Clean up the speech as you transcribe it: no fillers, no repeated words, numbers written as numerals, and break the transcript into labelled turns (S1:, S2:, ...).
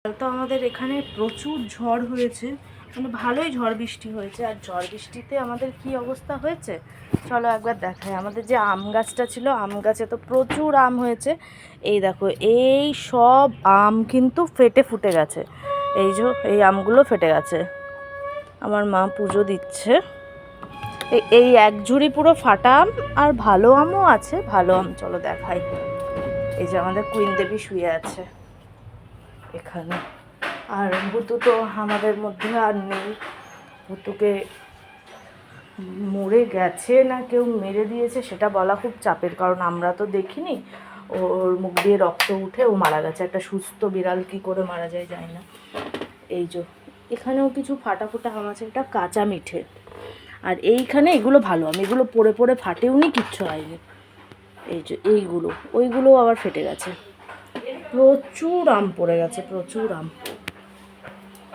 S1: তো আমাদের এখানে প্রচুর ঝড় হয়েছে, মানে ভালোই ঝড় বৃষ্টি হয়েছে। আর ঝড় বৃষ্টিতে আমাদের কি অবস্থা হয়েছে চলো একবার দেখাই। আমাদের যে আম গাছটা ছিল, আম গাছে তো প্রচুর আম হয়েছে। এই দেখো, এই সব আম কিন্তু ফেটে ফুটে গেছে। এই যে এই আমগুলো ফেটে গেছে। আমার মা পুজো দিচ্ছে। এই এক ঝুড়ি পুরো ফাটা আম, আর ভালো আমও আছে। ভালো আম চলো দেখাই। এই যে আমাদের কুইন দেবী শুয়ে আছে এখানে। আর ভুতু তো আমাদের মধ্যে আর নেই। ভুতুকে মরে গেছে না কেউ মেরে দিয়েছে সেটা বলা খুব চাপের, কারণ আমরা তো দেখিনি। ওর মুখ দিয়ে রক্ত উঠে ও মারা গেছে। একটা সুস্থ বিড়াল কী করে মারা যায় জানি না। এই যে এখানেও কিছু ফাটা ফোটা আম আছে, এটা কাঁচা মিঠে। আর এইখানে এগুলো ভালো আম, এগুলো পড়ে পড়ে ফাটেওনি, কিচ্ছু হয়নি। এই যে এইগুলো, ওইগুলো আবার ফেটে গেছে। প্রচুর আম পড়ে গেছে, প্রচুর আম।